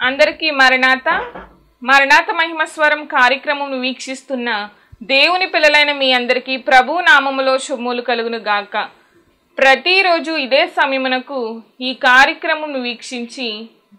అందరికీ మరణాత మహిమస్వరం కార్యక్రమం వీక్షిస్తున్న దేవుని పిల్లలైన మీ అందరికీ ప్రభు నామములో శుభములు కలుగును గాక. ప్రతిరోజు ఇదే సమయమునకు ఈ కార్యక్రమం వీక్షించి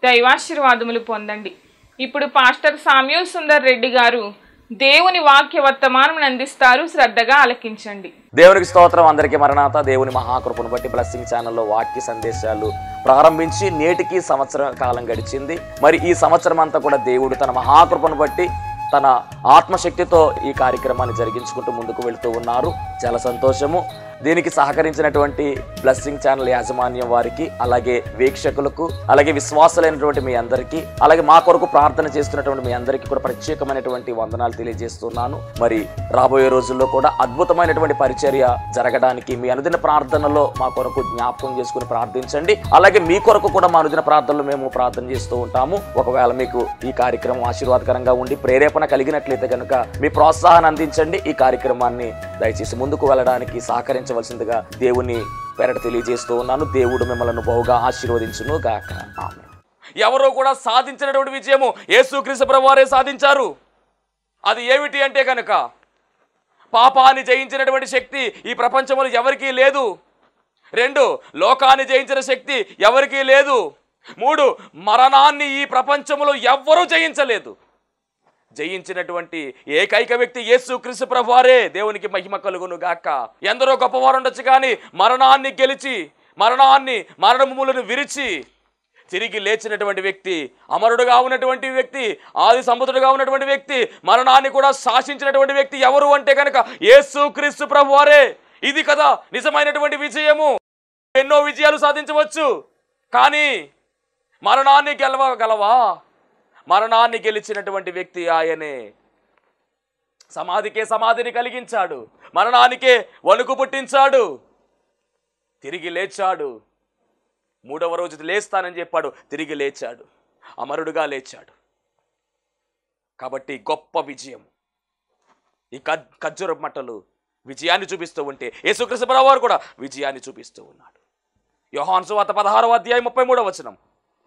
దైవాశీర్వాదములు పొందండి. ఇప్పుడు పాస్టర్ సామ్యూల్ సుందర్ రెడ్డి గారు దేవుని వాక్య వర్తమానం అందిస్తారు. శ్రద్ధగా ఆలకించండి. దేవునికి స్తోత్రం. అందరికీ మరణాత. దేవుని మహాకృపను బట్టి బ్లెస్సింగ్ ఛానల్లో వాక్య సందేశాలు ప్రారంభించి నేటికి సంవత్సరం కాలం గడిచింది. మరి ఈ సంవత్సరం అంతా కూడా దేవుడు తన మహాకృపను బట్టి తన ఆత్మశక్తితో ఈ కార్యక్రమాన్ని జరిగించుకుంటూ ముందుకు వెళుతూ ఉన్నారు. చాలా సంతోషము. దీనికి సహకరించినటువంటి బ్లెస్సింగ్ ఛానల్ యాజమాన్యం వారికి, అలాగే వీక్షకులకు, అలాగే విశ్వాసులైనటువంటి మీ అందరికీ, అలాగే మా కొరకు ప్రార్థన చేస్తున్నటువంటి మీ అందరికీ కూడా ప్రత్యేకమైనటువంటి వందనాలు తెలియజేస్తున్నాను. మరి రాబోయే రోజుల్లో కూడా అద్భుతమైనటువంటి పరిచర్య జరగడానికి మీ అనుదిన ప్రార్థనలో మా కొరకు జ్ఞాపకం చేసుకుని ప్రార్థించండి. అలాగే మీ కొరకు కూడా మా అనుదిన ప్రార్థనలో మేము ప్రార్థన చేస్తూ ఉంటాము. ఒకవేళ మీకు ఈ కార్యక్రమం ఆశీర్వాదకరంగా ఉండి ప్రేరేపణ కలిగినట్లయితే కనుక మీ ప్రోత్సాహాన్ని అందించండి. ఈ కార్యక్రమాన్ని దయచేసి ముందుకు వెళ్ళడానికి సహకరించవలసిందిగా దేవుని పేరట తెలియజేస్తూ ఉన్నాను. దేవుడు మిమ్మల్ని బహుగా ఆశీర్వదించును గాక. ఆమేన్. ఎవరో కూడా సాధించినటువంటి విజయము యేసుక్రీస్తు ప్రభువారే సాధించారు. అది ఏమిటి అంటే కనుక పాపాన్ని జయించినటువంటి శక్తి ఈ ప్రపంచంలో ఎవరికీ లేదు. 2, లోకాన్ని జయించిన శక్తి ఎవరికీ లేదు. 3, మరణాన్ని ఈ ప్రపంచంలో ఎవ్వరూ జయించలేదు. జయించినటువంటి ఏకైక వ్యక్తి యేసుక్రీస్తు ప్రభువారే. దేవునికి మహిమ కలుగును గాక. ఎందరో గొప్పవారు ఉండొచ్చు, కానీ మరణాన్ని గెలిచి మరణములను విరిచి తిరిగి లేచినటువంటి వ్యక్తి, అమరుడుగా ఉన్నటువంటి వ్యక్తి, ఆది సంబుతుడుగా ఉన్నటువంటి వ్యక్తి, మరణాన్ని కూడా శాసించినటువంటి వ్యక్తి ఎవరు అంటే కనుక యేసుక్రీస్తు ప్రభువారే. ఇది కదా నిజమైనటువంటి విజయము. ఎన్నో విజయాలు సాధించవచ్చు, కానీ మరణాన్ని గెలవగలవా? మరణాన్ని గెలిచినటువంటి వ్యక్తి ఆయనే. సమాధికే సమాధిని కలిగించాడు, మరణానికే వణుకు పుట్టించాడు, తిరిగి లేచాడు. 3వ రోజు లేస్తానని చెప్పాడు, తిరిగి లేచాడు, అమరుడుగా లేచాడు. కాబట్టి గొప్ప విజయం. ఈ ఖర్జూర మట్టలు విజయాన్ని చూపిస్తూ ఉంటే యేసుక్రీస్తు ప్రభువారు కూడా విజయాన్ని చూపిస్తూ ఉన్నాడు. యోహాను సువార్త 16వ అధ్యాయం 33వ వచనం,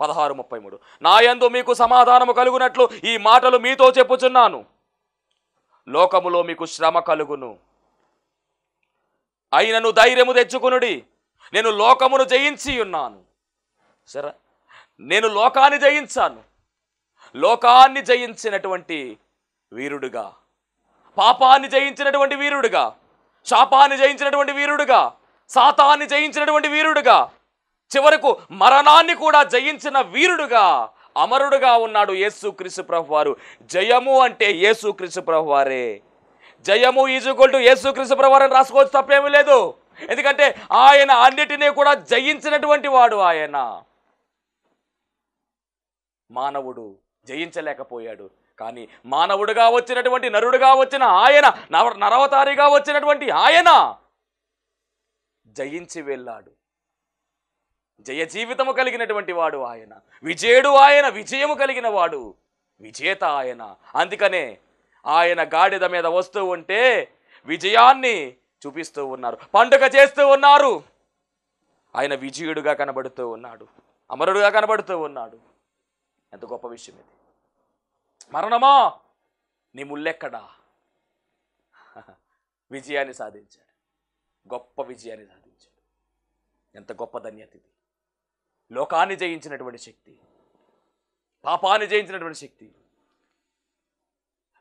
16:33, నా యందు మీకు సమాధానము కలుగునట్లు ఈ మాటలు మీతో చెప్పుచున్నాను. లోకములో మీకు శ్రమ కలుగును, అయినను ధైర్యము తెచ్చుకునుడి, నేను లోకమును జయించి ఉన్నాను. సరే, నేను లోకాన్ని జయించాను. లోకాన్ని జయించినటువంటి వీరుడుగా, పాపాన్ని జయించినటువంటి వీరుడుగా, శాపాన్ని జయించినటువంటి వీరుడుగా, సాతాన్ని జయించినటువంటి వీరుడుగా, చివరకు మరణాన్ని కూడా జయించిన వీరుడుగా, అమరుడుగా ఉన్నాడు యేసుక్రీస్తు ప్రభువారు. జయము అంటే యేసుక్రీస్తు ప్రభువారే. జయము ఈజుగొల్టు యేసుక్రీస్తు ప్రభువారని రాసుకోవచ్చు, తప్పేమీ లేదు. ఎందుకంటే ఆయన అన్నిటినీ కూడా జయించినటువంటి వాడు. ఆయన మానవుడు జయించలేకపోయాడు, కానీ మానవుడుగా వచ్చినటువంటి, నరుడుగా వచ్చిన ఆయన, నరవతారిగా వచ్చినటువంటి ఆయన జయించి వెళ్ళాడు. జయ జీవితము కలిగినటువంటి వాడు ఆయన, విజయుడు ఆయన, విజయము కలిగిన వాడు, విజేత ఆయన. అందుకనే ఆయన గాడిద మీద వస్తూ ఉంటే విజయాన్ని చూపిస్తూ ఉన్నారు, పండుగ చేస్తూ ఉన్నారు. ఆయన విజయుడుగా కనబడుతూ ఉన్నాడు, అమరుడుగా కనబడుతూ ఉన్నాడు. ఎంత గొప్ప విషయం ఇది. మరణమా నీ ముల్లెక్కడా? విజయాన్ని సాధించాడు, గొప్ప విజయాన్ని సాధించాడు. ఎంత గొప్ప ధన్యత ఇది. లోకాన్ని జయించినటువంటి శక్తి, పాపాన్ని జయించినటువంటి శక్తి,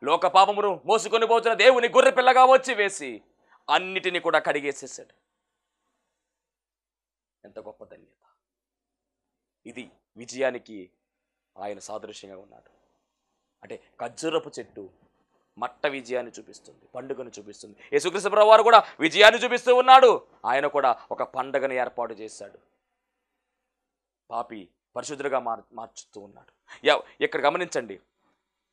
లోక పాపమును మోసుకొని పోతున్న దేవుని గొర్రె పిల్లగా వచ్చి వేసి అన్నిటినీ కూడా కడిగేసేసాడు. ఎంత గొప్ప ధన్యత ఇది. విజయానికి ఆయన సాదృశ్యంగా ఉన్నాడు. అంటే ఖర్జూరపు చెట్టు మట్ట విజయాన్ని చూపిస్తుంది, పండుగను చూపిస్తుంది. యేసుక్రీస్తు ప్రభువారు కూడా విజయాన్ని చూపిస్తూ ఉన్నాడు. ఆయన కూడా ఒక పండుగను ఏర్పాటు చేశాడు. పాపి పరిశుద్ధులుగా మార్చుతూ ఉన్నాడు. ఇక్కడ గమనించండి,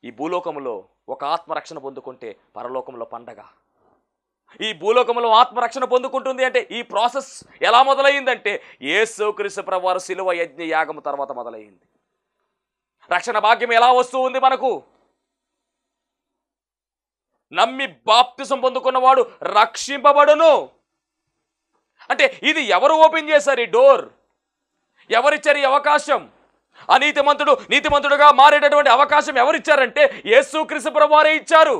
ఈ భూలోకంలో ఒక ఆత్మరక్షణ పొందుకుంటే పరలోకంలో పండగ. ఈ భూలోకంలో ఆత్మరక్షణ పొందుకుంటుంది అంటే ఈ ప్రాసెస్ ఎలా మొదలైందంటే యేసుక్రీస్తు ప్రభువారు శిలువ యజ్ఞ యాగము తర్వాత మొదలైంది. రక్షణ భాగ్యం ఎలా వస్తూ ఉంది మనకు? నమ్మి బాప్తిసం పొందుకున్నవాడు రక్షింపబడును. అంటే ఇది ఎవరు ఓపెన్ చేశారు? ఈ డోర్ ఎవరిచ్చారు? ఈ అవకాశం అనీతిమంతుడు నీతిమంతుడుగా మారేటటువంటి అవకాశం ఎవరిచ్చారంటే యేసుక్రీస్తు ప్రభువారే ఇచ్చారు.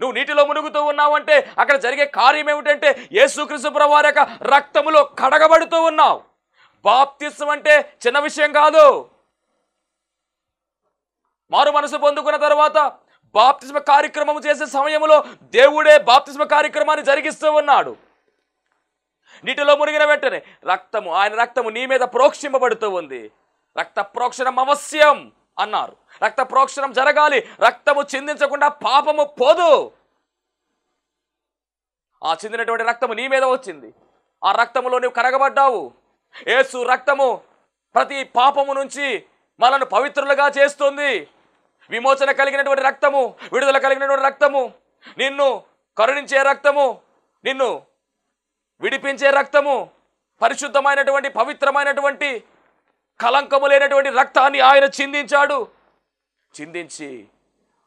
నువ్వు నీటిలో మునుగుతూ ఉన్నావంటే అక్కడ జరిగే కార్యం ఏమిటంటే యేసుక్రీస్తు ప్రభువారి యొక్క రక్తములో కడగబడుతూ ఉన్నావు. బాప్తిస్మం అంటే చిన్న విషయం కాదు. మారు మనసు పొందుకున్న తర్వాత బాప్తిస్మ కార్యక్రమం చేసే సమయంలో దేవుడే బాప్తిస్మ కార్యక్రమాన్ని జరిగిస్తూ ఉన్నాడు. నీటిలో మునిగిన వెంటనే ఆయన రక్తము నీ మీద ప్రోక్షింపబడుతూ ఉంది. రక్త ప్రోక్షణం అవశ్యం అన్నారు. రక్త ప్రోక్షణం జరగాలి. రక్తము చిందించకుండా పాపము పోదు. ఆ చిందినటువంటి రక్తము నీ మీద వచ్చింది. ఆ రక్తములో నువ్వు కరగబడ్డావు. యేసు రక్తము ప్రతి పాపము నుంచి మనల్ని పవిత్రులుగా చేస్తుంది. విమోచన కలిగినటువంటి రక్తము, విడుదల కలిగినటువంటి రక్తము, నిన్ను కరుణించే రక్తము, నిన్ను విడిపించే రక్తము, పరిశుద్ధమైనటువంటి పవిత్రమైనటువంటి కలంకము లేనటువంటి రక్తాన్ని ఆయన చిందించాడు. చిందించి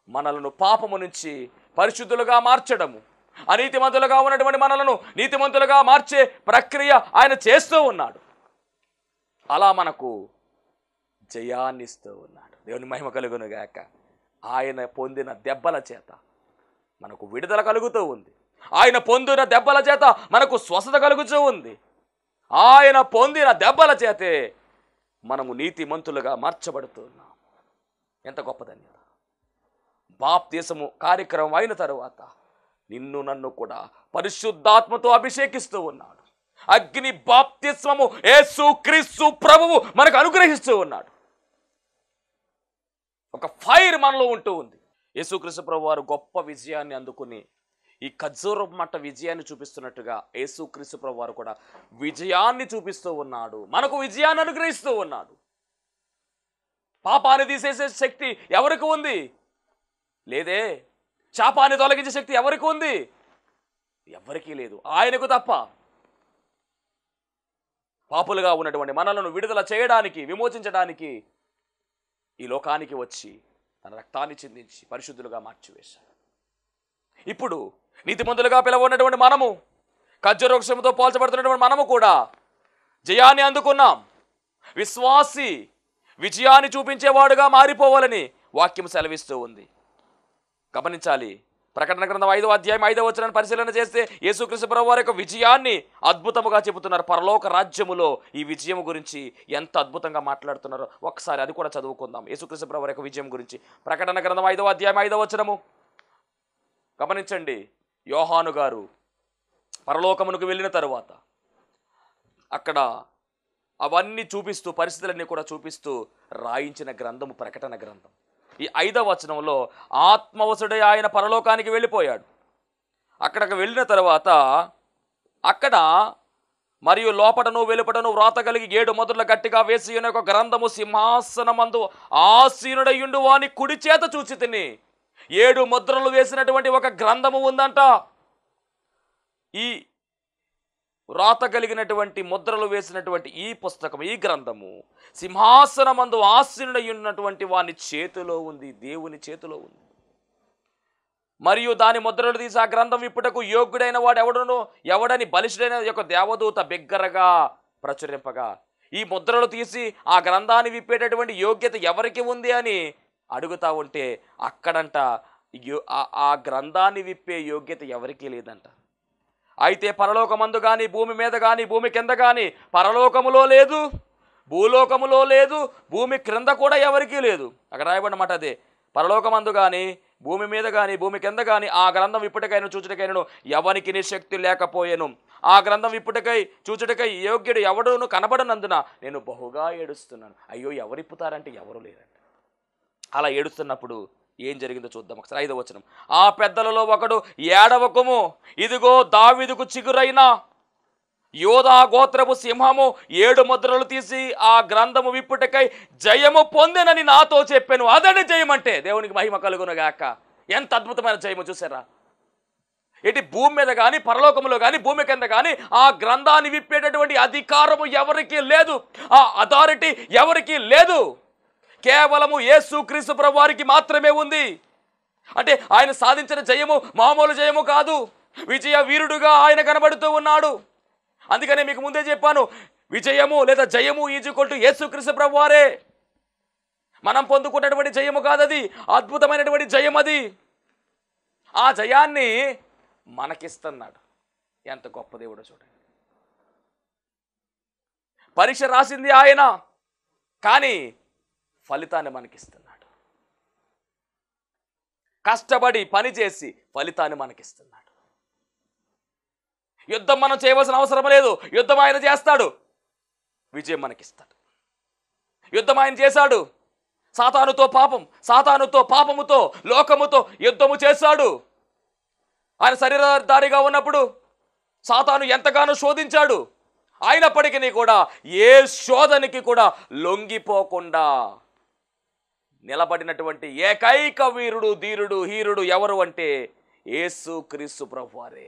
మనలను పాపము నుంచి పరిశుద్ధులుగా మార్చడము, అనీతిమంతులుగా ఉన్నటువంటి మనలను నీతిమంతులుగా మార్చే ప్రక్రియ ఆయన చేస్తూ ఉన్నాడు. అలా మనకు జయాన్ని ఇస్తూ ఉన్నాడు. దేవుని మహిమ కలుగును గాక. ఆయన పొందిన దెబ్బల చేత మనకు విడుదల కలుగుతూ ఉంది. ఆయన పొందిన దెబ్బల చేత మనకు స్వస్థత కలుగుతూ ఉంది. ఆయన పొందిన దెబ్బల చేతే మనము నీతిమంతులుగా మార్చబడుతున్నాం. ఎంత గొప్ప ధన్యత. బాప్తిస్మము కార్యక్రమం అయిన తరువాత నిన్ను నన్ను కూడా పరిశుద్ధాత్మతో అభిషేకిస్తూ ఉన్నాడు. అగ్ని బాప్తిస్మము యేసుక్రీస్తు ప్రభువు మనకు అనుగ్రహిస్తూ ఉన్నాడు. ఒక ఫైర్ మనలో ఉంటూ ఉంది. యేసుక్రీస్తు ప్రభు వారు గొప్ప విజయాన్ని అందుకుని ఈ ఖర్జూరపు మట్ట విజయాన్ని చూపిస్తున్నట్టుగా యేసుక్రీస్తు ప్రభు వారు కూడా విజయాన్ని చూపిస్తూ ఉన్నాడు. మనకు విజయాన్ని అనుగ్రహిస్తూ ఉన్నాడు. పాపాన్ని తీసేసే శక్తి ఎవరికి ఉంది? లేదే. శాపాన్ని తొలగించే శక్తి ఎవరికి ఉంది? ఎవరికీ లేదు, ఆయనకు తప్ప. పాపులుగా ఉన్నటువంటి మనలను విడుదల చేయడానికి, విమోచించడానికి ఈ లోకానికి వచ్చి తన రక్తాన్ని చిందించి పరిశుద్ధులుగా మార్చివేశాడు. ఇప్పుడు నీతిమంతులుగా పిలవన్నటువంటి మనము, ఖర్జూరవృక్షంతో పోల్చబడుతున్నటువంటి మనము కూడా జయాన్ని అందుకున్నాం. విశ్వాసి విజయాన్ని చూపించేవాడుగా మారిపోవాలని వాక్యం సెలవిస్తూ ఉంది. గమనించాలి. ప్రకటన గ్రంథం 5వ అధ్యాయం 5వ వచనాన్ని పరిశీలన చేస్తే యేసుక్రీస్తు ప్రభువు వారి యొక్క విజయాన్ని అద్భుతముగా చెబుతున్నారు. పరలోక రాజ్యములో ఈ విజయం గురించి ఎంత అద్భుతంగా మాట్లాడుతున్నారో ఒకసారి అది కూడా చదువుకుందాం. యేసుక్రీస్తు ప్రభువు వారి యొక్క విజయం గురించి ప్రకటన గ్రంథం 5వ అధ్యాయం 5వ వచనము గమనించండి. యోహాను గారు పరలోకమునకు వెళ్ళిన తరువాత అక్కడ అవన్నీ చూపిస్తూ, పరిస్థితులన్నీ కూడా చూపిస్తూ రాయించిన గ్రంథము ప్రకటన గ్రంథం. ఈ 5వ వచనంలో ఆత్మవశుడై ఆయన పరలోకానికి వెళ్ళిపోయాడు. అక్కడికి వెళ్ళిన తర్వాత అక్కడ మరియు లోపటను వెలుపటను వ్రాత కలిగి 7 ముద్రలు గట్టిగా వేసి ఒక గ్రంథము సింహాసనమందు ఆసీనుడయుండు వాని కుడి చేత చూచి తిని. 7 ముద్రలు వేసినటువంటి ఒక గ్రంథము ఉందంట. ఈ వ్రాత కలిగినటువంటి ముద్రలు వేసినటువంటి ఈ పుస్తకం, ఈ గ్రంథము సింహాసనమందు ఆసీనుడయున్నటువంటి వాని చేతిలో ఉంది, దేవుని చేతిలో ఉంది. మరియు దాని ముద్రలు తీసి ఆ గ్రంథం విప్పుటకు యోగ్యుడైన వాడు ఎవడని బలిష్ఠుడైన యొక్క దేవదూత బిగ్గరగా ప్రచురింపగా, ఈ ముద్రలు తీసి ఆ గ్రంథాన్ని విప్పేటటువంటి యోగ్యత ఎవరికి ఉంది అని అడుగుతా ఉంటే అక్కడంట ఆ గ్రంథాన్ని విప్పే యోగ్యత ఎవరికీ లేదంట. అయితే పరలోకమందు కానీ, భూమి మీద కానీ, భూమి కింద కానీ, పరలోకములో లేదు, భూలోకములో లేదు, భూమి క్రింద కూడా ఎవరికీ లేదు. అక్కడ రాయబడినమాట అదే. పరలోకమందు కానీ, భూమి మీద కానీ, భూమి కింద కానీ ఆ గ్రంథం ఇప్పటికైనా చూచుటకైనను ఎవరికి శక్తి లేకపోయాను. ఆ గ్రంథం ఇప్పటికై చూచుటకై యోగ్యుడు ఎవడును కనబడనందున నేను బహుగా ఏడుస్తున్నాను. అయ్యో, ఎవరిప్పుతారంటే ఎవరు లేరంట. అలా ఏడుస్తున్నప్పుడు ఏం జరిగిందో చూద్దాం ఒకసారి. 5వ వచనం. ఆ పెద్దలలో ఒకడు, ఏడవకము, ఇదిగో దావీదుకు చిగురైన యోధా గోత్రపు సింహము 7 ముద్రలు తీసి ఆ గ్రంథము విప్పుటకై జయము పొందెనని నాతో చెప్పాను. అదని జయం అంటే. దేవునికి మహిమ కలుగును గాక. ఎంత అద్భుతమైన జయము చూసారా? ఏంటి, భూమి మీద కానీ, పరలోకములో కానీ, భూమి కింద కానీ ఆ గ్రంథాన్ని విప్పేటటువంటి అధికారము ఎవరికీ లేదు, ఆ అథారిటీ ఎవరికీ లేదు. కేవలము యేసుక్రీస్తు ప్రభు వారికి మాత్రమే ఉంది. అంటే ఆయన సాధించిన జయము మామూలు జయము కాదు. విజయ వీరుడుగా ఆయన కనబడుతూ ఉన్నాడు. అందుకనే మీకు ముందే చెప్పాను, విజయము లేదా జయము ఈజ్వల్ యేసుక్రీస్తు ప్రభువారే. మనం పొందుకున్నటువంటి జయము కాదది, అద్భుతమైనటువంటి జయం అది. ఆ జయాన్ని మనకిస్తున్నాడు. ఎంత గొప్ప దేవుడో చూడండి. పరీక్ష రాసింది ఆయన, కానీ ఫలితాన్ని మనకిస్తున్నాడు. కష్టపడి పనిచేసి ఫలితాన్ని మనకిస్తున్నాడు. యుద్ధం మనం చేయవలసిన అవసరం లేదు, యుద్ధం ఆయన చేస్తాడు, విజయం మనకిస్తాడు. యుద్ధం ఆయన చేశాడు. సాతానుతో పాపముతో లోకముతో యుద్ధము చేశాడు. ఆయన శరీరధారిగా ఉన్నప్పుడు సాతాను ఎంతగానో శోధించాడు. అయినప్పటికీ కూడా ఏ శోధనకి కూడా లొంగిపోకుండా నిలబడినటువంటి ఏకైక వీరుడు, ధీరుడు, హీరుడు ఎవరు అంటే యేసుక్రీస్తు ప్రభువారే.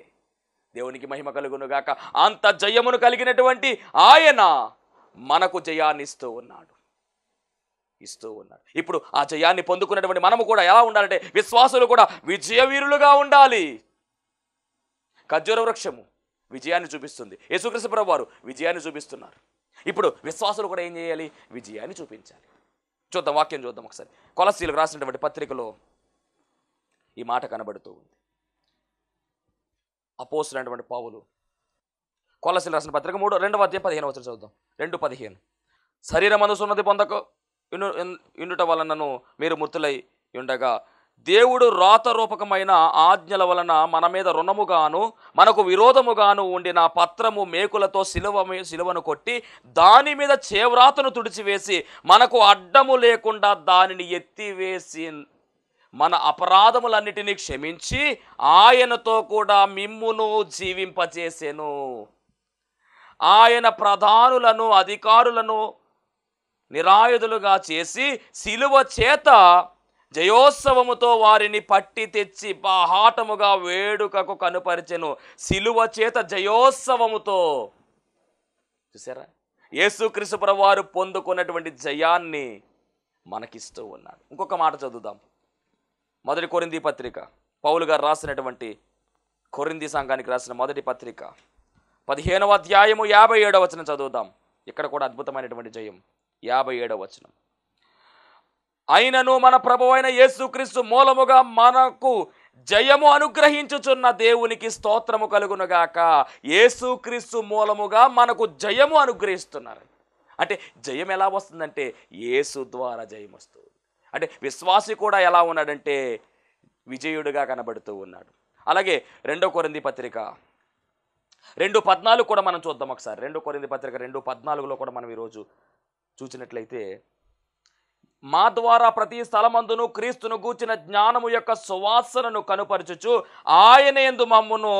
దేవునికి మహిమ కలుగును గాక. అంత జయమును కలిగినటువంటి ఆయన మనకు జయాన్ని ఇస్తూ ఉన్నాడు. ఇప్పుడు ఆ జయాన్ని పొందుకున్నటువంటి మనము కూడా ఎలా ఉండాలంటే, విశ్వాసులు కూడా విజయవీరులుగా ఉండాలి. ఖర్జూర వృక్షము విజయాన్ని చూపిస్తుంది, యేసుక్రీస్తు ప్రభువు వారు విజయాన్ని చూపిస్తున్నారు. ఇప్పుడు విశ్వాసులు కూడా ఏం చేయాలి? విజయాన్ని చూపించాలి. చూద్దాం, వాక్యం చూద్దాం ఒకసారి. కొలస్సీలకు రాసినటువంటి పత్రికలో ఈ మాట కనబడుతూ ఉంది. అపోస్తలుడైనటువంటి పౌలు కొలస్సీలకు రాసిన పత్రిక 2:15 చదువుదాం. 2:15 శరీరమందు సున్నతి పొందక ఉండుట వలనను మీరు మృతులై ఉండగా దేవుడు రాతరూపకమైన ఆజ్ఞల వలన మన మీద రుణముగాను మనకు విరోధముగాను ఉండిన పత్రము మేకులతో సిలువను కొట్టి దాని మీద చేవ్రాతను తుడిచివేసి మనకు అడ్డము లేకుండా దానిని ఎత్తివేసి మన అపరాధములన్నిటినీ క్షమించి ఆయనతో కూడా మిమ్మును జీవింపచేసెను. ఆయన ప్రధానులను అధికారులను నిరాయుధులుగా చేసి సిలువ చేత జయోత్సవముతో వారిని పట్టి తెచ్చి బాహాటముగా వేడుకకు కనుపరిచెను. సిలువ చేత జయోత్సవముతో. చూసారా, యేసుక్రీస్తు ప్రభువారు పొందుకున్నటువంటి జయాన్ని మనకిస్తూ ఉన్నాడు. ఇంకొక మాట చదువుదాం. 1 కొరింథీ పత్రిక, పౌలు గారు రాసినటువంటి కొరింథీ సంఘానికి రాసిన 1 పత్రిక 15వ అధ్యాయము 57వ వచనం చదువుదాం. ఇక్కడ కూడా అద్భుతమైనటువంటి జయం. 57వ వచనం. అయినను మన ప్రభువైన యేసుక్రీస్తు మూలముగా మనకు జయము అనుగ్రహించుచున్న దేవునికి స్తోత్రము కలుగునుగాక. యేసుక్రీస్తు మూలముగా మనకు జయము అనుగ్రహిస్తున్నారు. అంటే జయం ఎలా వస్తుందంటే యేసు ద్వారా జయం వస్తుంది. అంటే విశ్వాసి కూడా ఎలా ఉన్నాడంటే విజయుడిగా కనబడుతూ ఉన్నాడు. అలాగే 2 కొరింథీ పత్రిక 2:14 కూడా మనం చూద్దాం ఒకసారి. 2 కొరింథీ పత్రిక 2:14లో కూడా మనం ఈరోజు చూసినట్లయితే, మా ద్వారా ప్రతి స్థలమందును క్రీస్తును గూర్చిన జ్ఞానము యొక్క సువాసనను కనుపరచుచు ఆయన యందు మమ్మును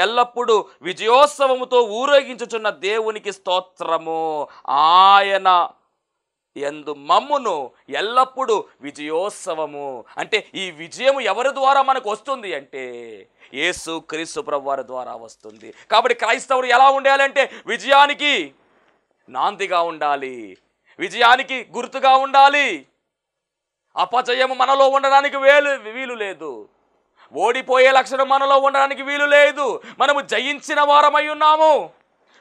ఎల్లప్పుడూ విజయోత్సవముతో ఊరేగించుచున్న దేవునికి స్తోత్రము. ఆయన యందు మమ్మును ఎల్లప్పుడూ విజయోత్సవము. అంటే ఈ విజయము ఎవరి ద్వారా మనకు వస్తుంది అంటే యేసుక్రీస్తు ప్రభువారి ద్వారా వస్తుంది. కాబట్టి క్రైస్తవుడు ఎలా ఉండాలంటే విజయానికి నాందిగా ఉండాలి, విజయానికి గుర్తుగా ఉండాలి. అపజయము మనలో ఉండడానికి వీలు లేదు. ఓడిపోయే లక్షణం మనలో ఉండడానికి వీలు లేదు. మనము జయించిన వారమై ఉన్నాము.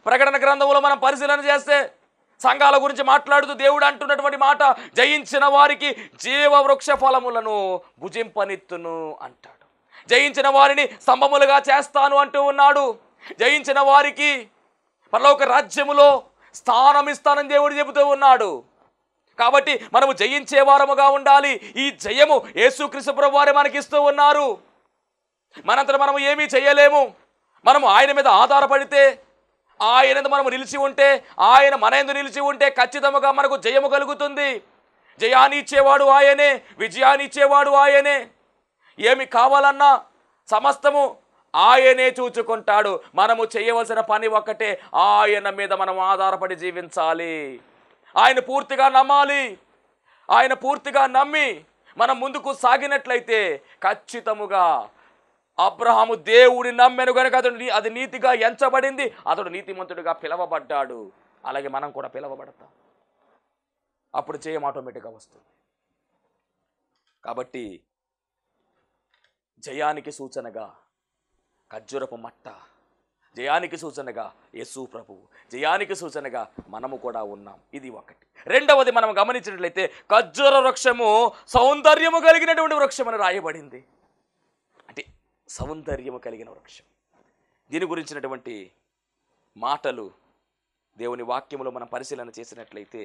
ప్రకటన గ్రంథంలో మనం పరిశీలన చేస్తే సంఘాల గురించి మాట్లాడుతూ దేవుడు అంటున్నటువంటి మాట, జయించిన వారికి జీవవృక్ష ఫలములను భుజింపనిత్తును అంటాడు. జయించిన వారిని స్తంభములుగా చేస్తాను అంటూ ఉన్నాడు. జయించిన వారికి పరలోక రాజ్యములో స్థానం ఇస్తానని దేవుడు చెబుతూ ఉన్నాడు. కాబట్టి మనము జయించే వారముగా ఉండాలి. ఈ జయము యేసుక్రీస్తు ప్రభువారే మనకిస్తూ ఉన్నారు. మనంతట మనము ఏమీ చేయలేము. మనము ఆయన మీద ఆధారపడితే, ఆయన మనము నిలిచి ఉంటే, ఆయన మన యందు నిలిచి ఉంటే ఖచ్చితంగా మనకు జయము కలుగుతుంది. జయాన్ని ఇచ్చేవాడు ఆయనే, విజయాన్ని ఇచ్చేవాడు ఆయనే. ఏమి కావాలన్నా సమస్తము ఆయనే చూచుకుంటాడు. మనము చేయవలసిన పని ఒక్కటే, ఆయన మీద మనం ఆధారపడి జీవించాలి. ఆయన పూర్తిగా నమ్మాలి. ఆయన పూర్తిగా నమ్మి మనం ముందుకు సాగినట్లయితే ఖచ్చితముగా అబ్రహాము దేవుడి నమ్మెను కనుక అది నీతిగా ఎంచబడింది, అతడు నీతిమంతుడిగా పిలవబడ్డాడు. అలాగే మనం కూడా పిలవబడతాం. అప్పుడు జయం ఆటోమేటిక్గా వస్తుంది. కాబట్టి జయానికి సూచనగా ఖర్జూరపు మట్ట జయానికి సూచనగా యేసు ప్రభువు, జయానికి సూచనగా మనము కూడా ఉన్నాం. ఇది ఒకటి. రెండవది మనం గమనించినట్లయితే ఖర్జూర వృక్షము సౌందర్యము కలిగినటువంటి వృక్షం అని రాయబడింది. అంటే సౌందర్యము కలిగిన వృక్షం. దీని గురించినటువంటి మాటలు దేవుని వాక్యములో మనం పరిశీలన చేసినట్లయితే,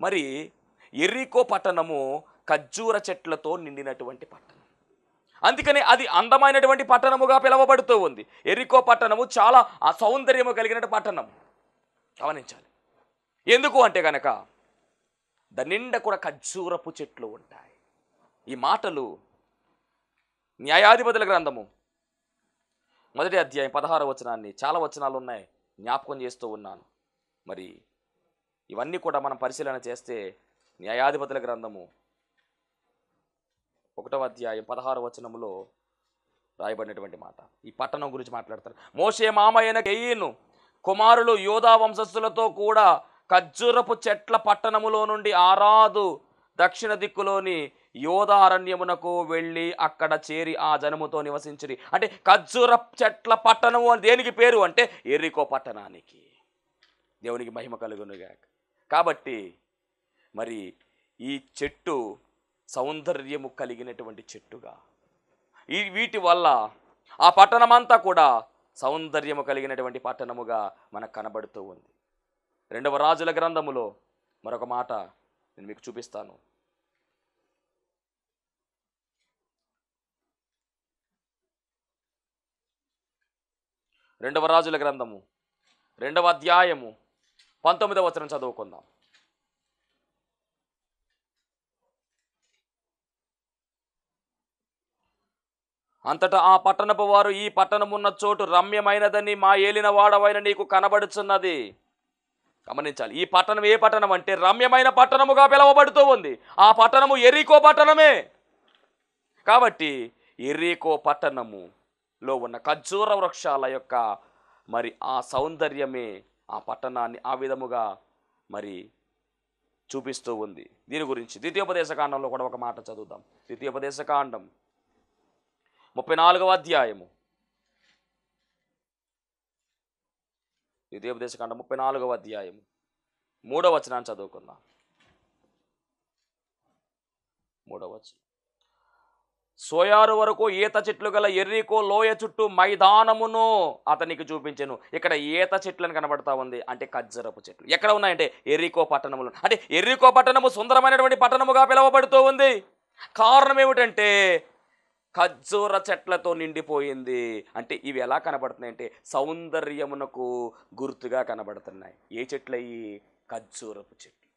మరి యెరికో పట్టణము ఖర్జూర చెట్లతో నిండినటువంటి పట్టణం. అందుకని అది అందమైనటువంటి పట్టణముగా పిలువబడుతూ ఉంది. యెరికో పట్టణము చాలా సౌందర్యము కలిగిన పట్టణం. గమనించాలి. ఎందుకు అంటే కనుక దాని నిండా కూడా ఖర్జూరపు చెట్లు ఉంటాయి. ఈ మాటలు న్యాయాధిపతుల గ్రంథము 1వ అధ్యాయం 16వ వచనాన్ని, చాలా వచనాలు ఉన్నాయి, జ్ఞాపకం చేస్తూ ఉన్నాను. మరి ఇవన్నీ కూడా మనం పరిశీలన చేస్తే న్యాయాధిపతుల గ్రంథము 1వ అధ్యాయం 16వ వచనములో రాయబడినటువంటి మాట ఈ పట్టణం గురించి మాట్లాడతారు. మోషే మామయ్యన కెయీను కుమారులు యోధా వంశస్థులతో కూడా ఖర్జూరపు చెట్ల పట్టణములో నుండి ఆరాదు దక్షిణ దిక్కులోని యోధా అరణ్యమునకు వెళ్ళి అక్కడ చేరి ఆ జనముతో నివసించిరి. అంటే ఖర్జూర చెట్ల పట్టణము అని దేనికి పేరు అంటే యెరికో పట్టణానికి. దేవునికి మహిమ కలుగునుగాక. కాబట్టి మరి ఈ చెట్టు సౌందర్యము కలిగినటువంటి చెట్టుగా, వీటి వల్ల ఆ పట్టణమంతా కూడా సౌందర్యము కలిగినటువంటి పట్టణముగా మనకు కనబడుతూ ఉంది. 2వ రాజుల గ్రంథములో మరొక మాట నేను మీకు చూపిస్తాను. 2వ రాజుల గ్రంథము 2వ అధ్యాయము 19వ వచనం చదువుకుందాం. అంతటా ఆ పట్టణపు వారు, ఈ పట్టణమున్న చోటు రమ్యమైనదని మా ఏలిన వాడవైన నీకు కనబడుచున్నది. గమనించాలి. ఈ పట్టణం ఏ పట్టణం అంటే రమ్యమైన పట్టణముగా పిలువబడుతూ ఉంది. ఆ పట్టణము యెరికో పట్టణమే. కాబట్టి యెరికో పట్టణములో ఉన్న ఖర్జూర వృక్షాల యొక్క మరి ఆ సౌందర్యమే ఆ పట్టణాన్ని ఆ విధముగా మరి చూపిస్తూ ఉంది. దీని గురించి ద్వితీయోపదేశకాండంలో కూడా ఒక మాట చదువుదాం. ద్వితీయోపదేశకాండం 34వ అధ్యాయము, ద్వితీయోపదేశకాండం 34వ అధ్యాయము 3వ వచనాన్ని చదువుకుందాం. 3వ వచనం. సోయారు వరకు ఈత చెట్లు గల యెరికో లోయ చుట్టూ మైదానమును అతనికి చూపించెను. ఇక్కడ ఈత చెట్లను కనబడతా ఉంది, అంటే ఖర్జూరపు చెట్లు ఎక్కడ ఉన్నాయంటే యెరికో పట్టణములు. అంటే యెరికో పట్టణము సుందరమైనటువంటి పట్టణముగా పిలువబడుతూ ఉంది. కారణం ఏమిటంటే ఖర్జూర చెట్లతో నిండిపోయింది. అంటే ఇవి ఎలా కనబడుతున్నాయి అంటే సౌందర్యమునకు గుర్తుగా కనబడుతున్నాయి. ఏ చెట్లు అయ్యి? ఖర్జూరపు చెట్లు.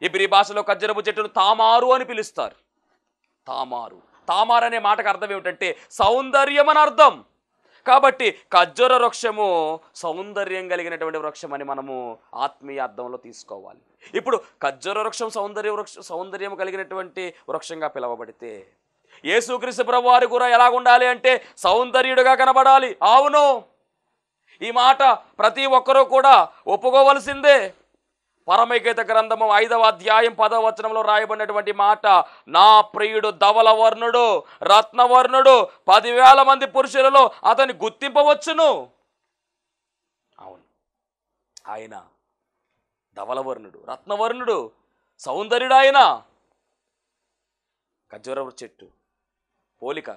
ఇబ్రీ భాషలో ఖర్జూరపు చెట్టును తామారు అని పిలుస్తారు. తామారు. తామారు అనే మాటకు అర్థం ఏమిటంటే సౌందర్యం అని అర్థం. కాబట్టి ఖర్జూర వృక్షము సౌందర్యం కలిగినటువంటి వృక్షం అని మనము ఆత్మీయ అర్థంలో తీసుకోవాలి. ఇప్పుడు ఖర్జూర వృక్షం సౌందర్యం కలిగినటువంటి వృక్షంగా పిలువబడితే యేసుక్రీస్తు ప్రభువారు కూడా ఎలా ఉండాలి అంటే సౌందర్యుడుగా కనబడాలి. అవును, ఈ మాట ప్రతి ఒక్కరూ కూడా ఒప్పుకోవలసిందే. పరమగీత గ్రంథము 5వ అధ్యాయం 10వ వచనంలో రాయబడినటువంటి మాట, నా ప్రియుడు ధవల వర్ణుడు రత్నవర్ణుడు 10,000 మంది పురుషులలో అతన్ని గుర్తింపవచ్చును. అవును, ఆయన ధవలవర్ణుడు రత్నవర్ణుడు సౌందర్యుడు. ఆయన ఖర్జూర చెట్టు పోలిక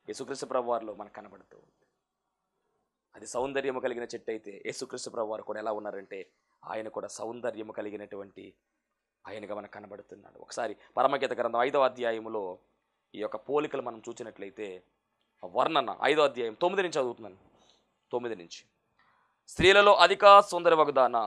యేసుక్రీస్తు ప్రభువారిలో మనకు కనబడుతూ ఉంది. అది సౌందర్యము కలిగిన చెట్టు అయితే యేసుక్రీస్తు ప్రభువారు కూడా ఎలా ఉన్నారంటే ఆయన కూడా సౌందర్యము కలిగినటువంటి ఆయనగా మనకు కనబడుతున్నాడు. ఒకసారి పరమగీత గ్రంథం 5వ అధ్యాయములో ఈ యొక్క పోలికలు మనం చూసినట్లయితే వర్ణన 5వ అధ్యాయం 9 నుంచి చదువుతున్నాను. 9 నుంచి. స్త్రీలలో అధిక సుందరవగుదానా,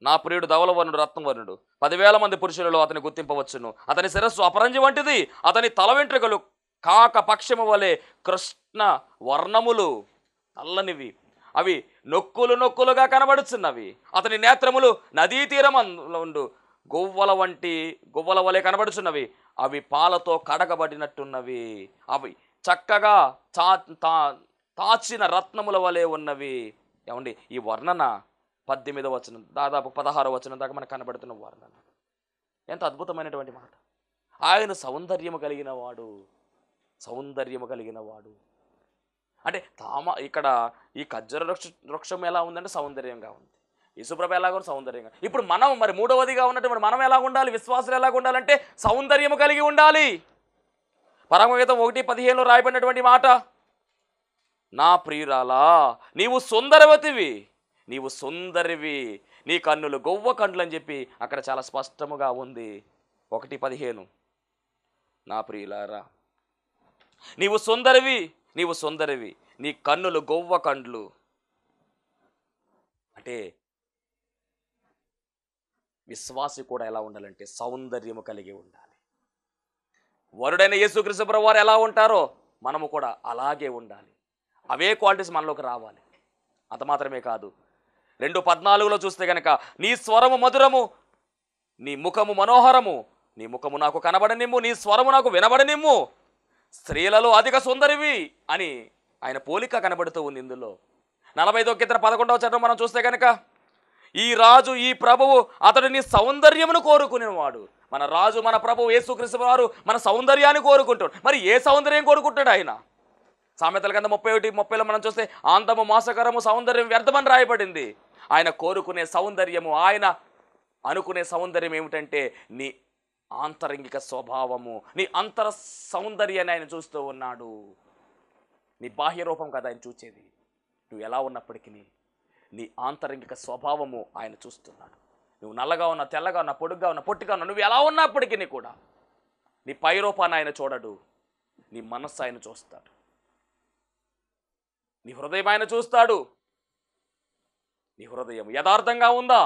నా ప్రియుడు ధవలవర్ణుడు రత్నవర్ణుడు 10,000 మంది పురుషులలో అతని గుర్తింపవచ్చును. అతని శిరస్సు అపరంజి వంటిది, అతని తల వెంట్రుకలు కాక పక్షము వలె కృష్ణ వర్ణములు నల్లనివి, అవి నొక్కులు నొక్కులుగా కనబడుచున్నవి. అతని నేత్రములు నదీ తీరమందు గువ్వల వలె కనబడుచున్నవి, అవి పాలతో కడగబడినట్టున్నవి, అవి చక్కగా తాచిన రత్నముల వలె ఉన్నవి. ఏమండి, ఈ వర్ణన 18వ వచనం దాదాపు 16వ వచనం దాకా మనకు కనబడుతున్న వర్ణన ఎంత అద్భుతమైనటువంటి మాట. ఆయన సౌందర్యము కలిగిన వాడు. అంటే ఇక్కడ ఈ ఖర్జూర వృక్షం ఎలా ఉందంటే సౌందర్యంగా ఉంది, యేసుప్రభు ఎలాగో సౌందర్యంగా. ఇప్పుడు మనం మరి మూడవదిగా ఉన్నట్టు మరి మనం ఎలా ఉండాలి, విశ్వాసులు ఎలాగ ఉండాలంటే సౌందర్యము కలిగి ఉండాలి. పరమగీతం 1:15 రాయబడినటువంటి మాట, నా ప్రియురాలా నీవు సుందరవతివి, నీవు సుందరివి, నీ కన్నులు గొవ్వ కండ్లు అని చెప్పి అక్కడ చాలా స్పష్టముగా ఉంది. 1:15, నా ప్రియులారా నీవు సుందరివి, నీవు సుందరివి, నీ కన్నులు గొవ్వ కండ్లు. అంటే విశ్వాసి కూడా ఎలా ఉండాలంటే సౌందర్యము కలిగి ఉండాలి. వరుడైన యేసుక్రీస్తు ప్రభువు వారు ఎలా ఉంటారో మనము కూడా అలాగే ఉండాలి. అవే క్వాలిటీస్ మనలోకి రావాలి. అంత మాత్రమే కాదు, 2:14 చూస్తే కనుక, నీ స్వరము మధురము, నీ ముఖము మనోహరము, నీ ముఖము నాకు కనబడనిమ్ము, నీ స్వరము నాకు వినబడనిమ్ము, స్త్రీలలో అధిక సుందరివి అని ఆయన పోలిక కనబడుతూ ఉంది. ఇందులో 45వ కీర్తన 11వ చరణం మనం చూస్తే కనుక, ఈ రాజు ఈ ప్రభువు అతడు నీ సౌందర్యమును కోరుకునేవాడు. మన రాజు మన ప్రభువు యేసుక్రీస్తు వారు మన సౌందర్యాన్ని కోరుకుంటాడు. మరి ఏ సౌందర్యం కోరుకుంటాడు ఆయన? సామెతల కింద 31:30 మనం చూస్తే, ఆంతము మోసకరము సౌందర్యం వ్యర్థమని రాయబడింది. ఆయన కోరుకునే సౌందర్యము, ఆయన అనుకునే సౌందర్యం ఏమిటంటే నీ ఆంతరంగిక స్వభావము, నీ అంతర సౌందర్యాన్ని ఆయన చూస్తూ ఉన్నాడు. నీ బాహ్య రూపం కదా ఆయన చూచేది. నువ్వు ఎలా ఉన్నప్పటికీ నీ ఆంతరంగిక స్వభావము ఆయన చూస్తున్నాడు. నువ్వు నల్లగా ఉన్నా, తెల్లగా ఉన్నా, పొడుగ్గా ఉన్నా, పొట్టిగా ఉన్నా, నువ్వు ఎలా ఉన్నప్పటికీ కూడా నీ పై రూపాన్ని ఆయన చూడడు, నీ మనస్సు ఆయన చూస్తాడు, నీ హృదయం ఆయన చూస్తాడు. నీ హృదయం యథార్థంగా ఉందా?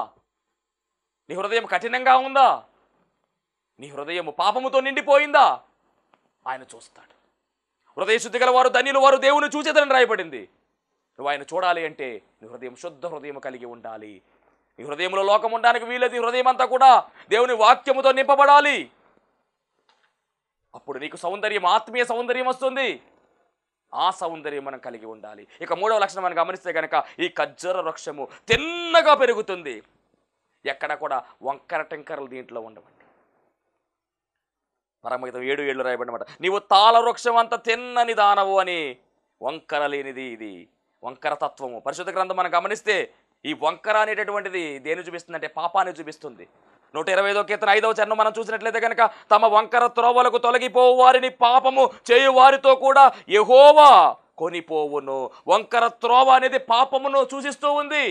నీ హృదయం కఠినంగా ఉందా? నీ హృదయం పాపముతో నిండిపోయిందా? ఆయన చూస్తాడు. హృదయ శుద్ధి గల వారు ధన్యులు, వారు దేవుని చూచేదని రాయబడింది. నువ్వు ఆయన చూడాలి అంటే నీ హృదయం శుద్ధ హృదయం కలిగి ఉండాలి. నీ హృదయంలో లోకం ఉండడానికి వీలేదు. నీ హృదయం అంతా కూడా దేవుని వాక్యముతో నింపబడాలి. అప్పుడు నీకు సౌందర్యం, ఆత్మీయ సౌందర్యం వస్తుంది. ఆ సౌందర్యం మనం కలిగి ఉండాలి. ఇక 3వ లక్షణం మనం గమనిస్తే కనుక, ఈ ఖర్జూర వృక్షము తిన్నగా పెరుగుతుంది. ఎక్కడ కూడా వంకర టెంకరలు దీంట్లో ఉండవండి. పరమగీతం 7:7 రాయబడినమాట, నీవు తాళ వృక్షం అంత తిన్నని దానవు అని. వంకర లేనిది ఇది, వంకర తత్వము. పరిశుద్ధ గ్రంథం మనం గమనిస్తే ఈ వంకర అనేటటువంటిది దేన్ని చూపిస్తుంది అంటే పాపాన్ని చూపిస్తుంది. 125వ కీర్తన 5వ చరణం మనం చూసినట్లయితే కనుక, తమ వంకర త్రోవలకు తొలగిపోవు వారిని పాపము చేయు వారితో కూడా యెహోవా కొనిపోవును. వంకర త్రోవ అనేది పాపమును సూచిస్తూ ఉంది,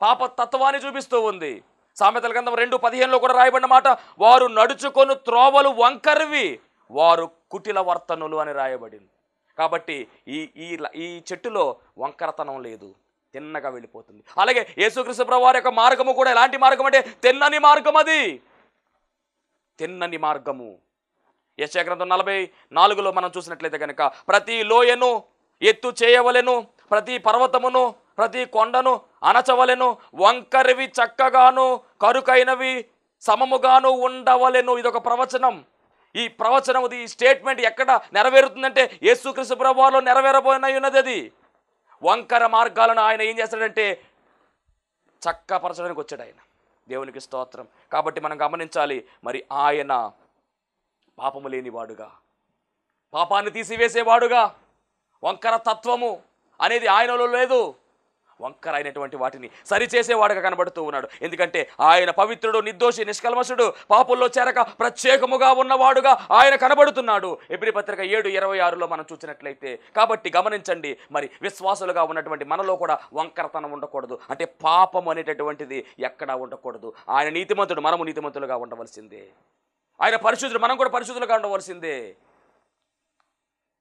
పాప తత్వాన్ని చూపిస్తూ ఉంది. సామెతల గ్రంథం 2:15 కూడా రాయబడిన మాట, వారు నడుచుకొని త్రోవలు వంకరవి, వారు కుటిల వర్తనులు అని రాయబడింది. కాబట్టి ఈ చెట్టులో వంకరతనం లేదు, తిన్నగా వెళ్ళిపోతుంది. అలాగే యేసుక్రీస్తు ప్రభువు వారి యొక్క మార్గము కూడా ఎలాంటి మార్గం అంటే తిన్నని మార్గం. అది తిన్నని మార్గము. యెషయా గ్రంథం 44లో మనం చూసినట్లయితే కనుక, ప్రతి లోయను ఎత్తు చేయవలెను, ప్రతి పర్వతమును ప్రతి కొండను అణచవలెను, వంకరవి చక్కగాను కరుకైనవి సమముగాను ఉండవలెను. ఇదొక ప్రవచనం. ఈ ప్రవచనం, ఈ స్టేట్మెంట్ ఎక్కడ నెరవేరుతుందంటే యేసుక్రీస్తు ప్రభువులో నెరవేరబోయినది ఉన్నది. అది వంకర మార్గాలను ఆయన ఏం చేస్తాడంటే చక్కపరచడానికి వచ్చాడు ఆయన. దేవునికి స్తోత్రం. కాబట్టి మనం గమనించాలి, మరి ఆయన పాపము లేనివాడుగా, పాపాన్ని తీసివేసేవాడుగా, వంకర తత్వము అనేది ఆయనలో లేదు. వంకర అయినటువంటి వాటిని సరిచేసేవాడుగా కనబడుతూ ఉన్నాడు. ఎందుకంటే ఆయన పవిత్రుడు, నిర్దోషి, నిష్కల్మషుడు, పాపుల్లో చేరక ప్రత్యేకముగా ఉన్నవాడుగా ఆయన కనబడుతున్నాడు. ఎబ్రీ పత్రిక 7:26లో మనం చూసినట్లయితే. కాబట్టి గమనించండి, మరి విశ్వాసులుగా ఉన్నటువంటి మనలో కూడా వంకరతనం ఉండకూడదు. అంటే పాపం అనేటటువంటిది ఎక్కడా ఉండకూడదు. ఆయన నీతిమంతుడు, మనము నీతిమంతులుగా ఉండవలసిందే. ఆయన పరిశుద్ధుడు, మనం కూడా పరిశుద్ధులుగా ఉండవలసిందే.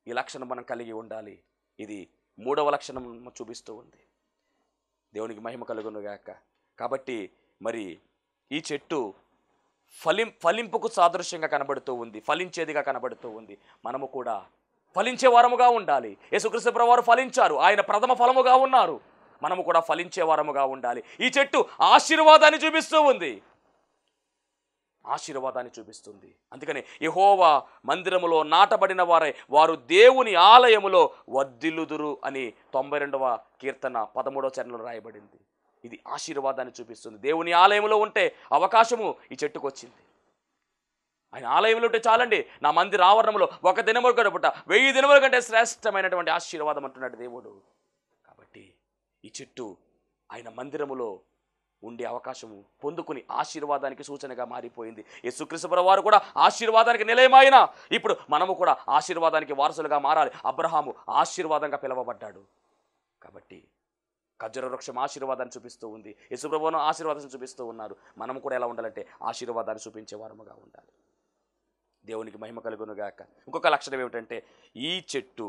ఈ లక్షణం మనం కలిగి ఉండాలి. ఇది 3వ లక్షణం చూపిస్తూ ఉంది. దేవునికి మహిమ కలుగును గాక. కాబట్టి మరి ఈ చెట్టు ఫలింపుకు సాదృశ్యంగా కనబడుతూ ఉంది, ఫలించేదిగా కనబడుతూ ఉంది. మనము కూడా ఫలించే వారముగా ఉండాలి. యేసుక్రీస్తు ప్రభువు వారు ఫలించారు, ఆయన ప్రథమ ఫలముగా ఉన్నారు. మనము కూడా ఫలించే వారముగా ఉండాలి. ఈ చెట్టు ఆశీర్వాదాన్ని చూపిస్తూ ఉంది, ఆశీర్వాదాన్ని చూపిస్తుంది. అందుకని యెహోవా మందిరములో నాటబడిన వారు దేవుని ఆలయములో వర్ధిల్లుదురు అని 92వ కీర్తన 13వ చరణంలో రాయబడింది. ఇది ఆశీర్వాదాన్ని చూపిస్తుంది. దేవుని ఆలయంలో ఉంటే అవకాశము ఈ చెట్టుకు వచ్చింది. ఆయన ఆలయంలో ఉంటే చాలండి, నా మందిర ఆవరణంలో 1 దినముల గడుపుట 1000 దినముల కంటే శ్రేష్టమైనటువంటి ఆశీర్వాదం అంటున్నాడు దేవుడు. కాబట్టి ఈ చెట్టు ఆయన మందిరములో ఉండే అవకాశము పొందుకుని ఆశీర్వాదానికి సూచనగా మారిపోయింది. యేసుక్రీస్తు ప్రభువు వారు కూడా ఆశీర్వాదానికి నిలయమైన ఇప్పుడు మనము కూడా ఆశీర్వాదానికి వారసులుగా మారాలి. అబ్రహాము ఆశీర్వాదంగా పిలువబడ్డాడు. కాబట్టి ఖర్జూర వృక్షం ఆశీర్వాదాన్ని చూపిస్తూ ఉంది, యేసు ప్రభువును ఆశీర్వాదాన్ని చూపిస్తూ ఉన్నారు. మనము కూడా ఎలా ఉండాలంటే ఆశీర్వాదాన్ని చూపించే వారముగా ఉండాలి. దేవునికి మహిమ కలుగును గాక. ఇంకొక లక్షణం ఏమిటంటే ఈ చెట్టు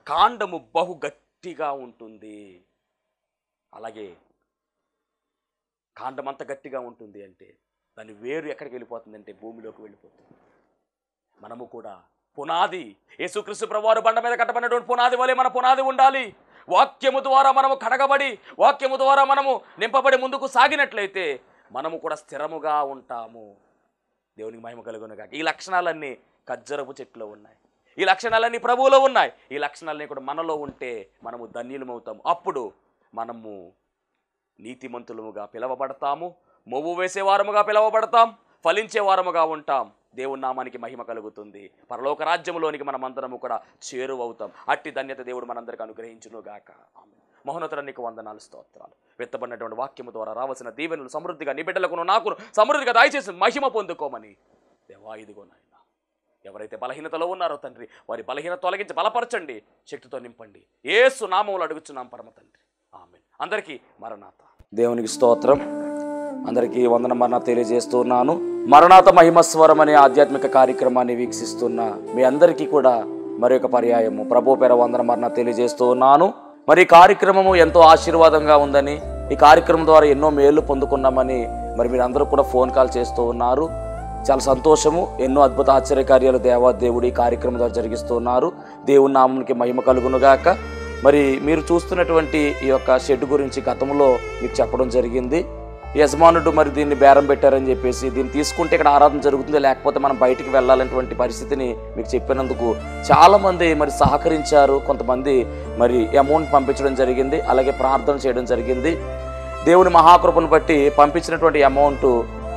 కాండము బహు గట్టిగా ఉంటుంది. అలాగే కాండం అంత గట్టిగా ఉంటుంది అంటే దాని వేరు ఎక్కడికి వెళ్ళిపోతుందంటే భూమిలోకి వెళ్ళిపోతుంది. మనము కూడా పునాది, యేసుక్రీస్తు ప్రభువారు బండ మీద కట్టబడినటువంటి పునాది వలె మన పునాది ఉండాలి. వాక్యము ద్వారా మనము కడగబడి, వాక్యము ద్వారా మనము నింపబడి ముందుకు సాగినట్లయితే మనము కూడా స్థిరముగా ఉంటాము. దేవునికి మహిమ కలుగునుగాక. ఈ లక్షణాలన్నీ ఖర్జూరపు చెట్టులో ఉన్నాయి, ఈ లక్షణాలన్నీ ప్రభువులో ఉన్నాయి. ఈ లక్షణాలన్నీ కూడా మనలో ఉంటే మనము ధన్యులమవుతాము. అప్పుడు మనము నీతిమంతులముగా పిలవబడతాము, మొవ్వు వేసేవారముగా పిలవబడతాం, ఫలించే వారముగా ఉంటాం. దేవుని నామానికి మహిమ కలుగుతుంది. పరలోక రాజ్యములోనికి మనమందరము కూడా చేరువవుతాం. అట్టి ధన్యత దేవుడు మనందరికీ అనుగ్రహించునుగాక. ఆమేన్. మహోన్నతుడ నీకు వందనాలు, స్తోత్రాలు. విత్తబడినటువంటి వాక్యము ద్వారా రావాల్సిన దీవెనలు సమృద్ధిగా నీ బిడ్డలకును నాకును సమృద్ధిగా దయచేసి మహిమ పొందుకోమని దేవా ఇదిగో నాయన, ఎవరైతే బలహీనతలో ఉన్నారో తండ్రి వారి బలహీనత తొలగించి బలపరచండి, శక్తితో నింపండి. యేసు నామములో అడుగుచున్నాం పరమ తండ్రి, ఆమేన్. అందరికీ మరణాత. దేవునికి స్తోత్రం. అందరికీ వందన మరణాత తెలియజేస్తూ ఉన్నాను. మరణాత మహిమస్వరం అనే ఆధ్యాత్మిక కార్యక్రమాన్ని వీక్షిస్తున్న మీ అందరికీ కూడా మరొక పర్యాయము ప్రభు పేర వందన మరణాత తెలియజేస్తూ ఉన్నాను. మరి ఈ కార్యక్రమము ఎంతో ఆశీర్వాదంగా ఉందని, ఈ కార్యక్రమం ద్వారా ఎన్నో మేళ్లు పొందుకున్నామని మరి మీరందరూ కూడా ఫోన్ కాల్ చేస్తూ ఉన్నారు. చాలా సంతోషము. ఎన్నో అద్భుత ఆశ్చర్యకార్యాలు దేవాదేవుడు ఈ కార్యక్రమం ద్వారా జరిగిస్తూ ఉన్నారు. దేవుని నామమునికి మహిమ కలుగునుగాక. మరి మీరు చూస్తున్నటువంటి ఈ యొక్క షెడ్ గురించి గతంలో మీకు చెప్పడం జరిగింది. యజమానుడు మరి దీన్ని బేరం పెట్టారని చెప్పేసి, దీన్ని తీసుకుంటే ఇక్కడ ఆరాధన జరుగుతుంది, లేకపోతే మనం బయటికి వెళ్ళాలనేటువంటి పరిస్థితిని మీకు చెప్పినందుకు చాలామంది మరి సహకరించారు. కొంతమంది మరి అమౌంట్ పంపించడం జరిగింది, అలాగే ప్రార్థన చేయడం జరిగింది. దేవుని మహాకృపను బట్టి పంపించినటువంటి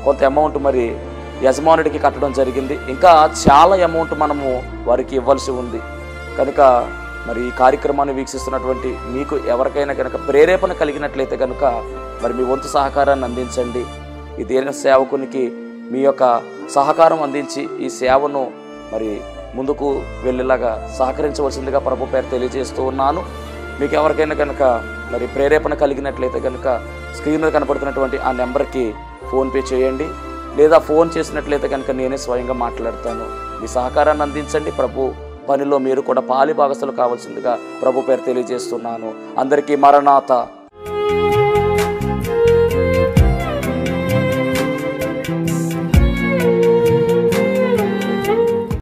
కొంత అమౌంట్ మరి యజమానుడికి కట్టడం జరిగింది. ఇంకా చాలా అమౌంట్ మనము వారికి ఇవ్వాల్సి ఉంది. కనుక మరి ఈ కార్యక్రమాన్ని వీక్షిస్తున్నటువంటి మీకు ఎవరికైనా కనుక ప్రేరేపణ కలిగినట్లయితే కనుక మరి మీ వంతు సహకారాన్ని అందించండి. ఈ దేన సేవకునికి మీ యొక్క సహకారం అందించి ఈ సేవను మరి ముందుకు వెళ్ళేలాగా సహకరించవలసిందిగా ప్రభు పేరు తెలియజేస్తూ ఉన్నాను. మీకు ఎవరికైనా కనుక మరి ప్రేరేపణ కలిగినట్లయితే కనుక స్క్రీన్ మీద కనపడుతున్నటువంటి ఆ నెంబర్కి ఫోన్పే చేయండి, లేదా ఫోన్ చేసినట్లయితే కనుక నేనే స్వయంగా మాట్లాడతాను. మీ సహకారాన్ని అందించండి. ప్రభు పనిలో మీరు కూడా పాలి భాగస్తులు కావాల్సిందిగా ప్రభు పేరు తెలియజేస్తున్నాను. అందరికీ మరణాత.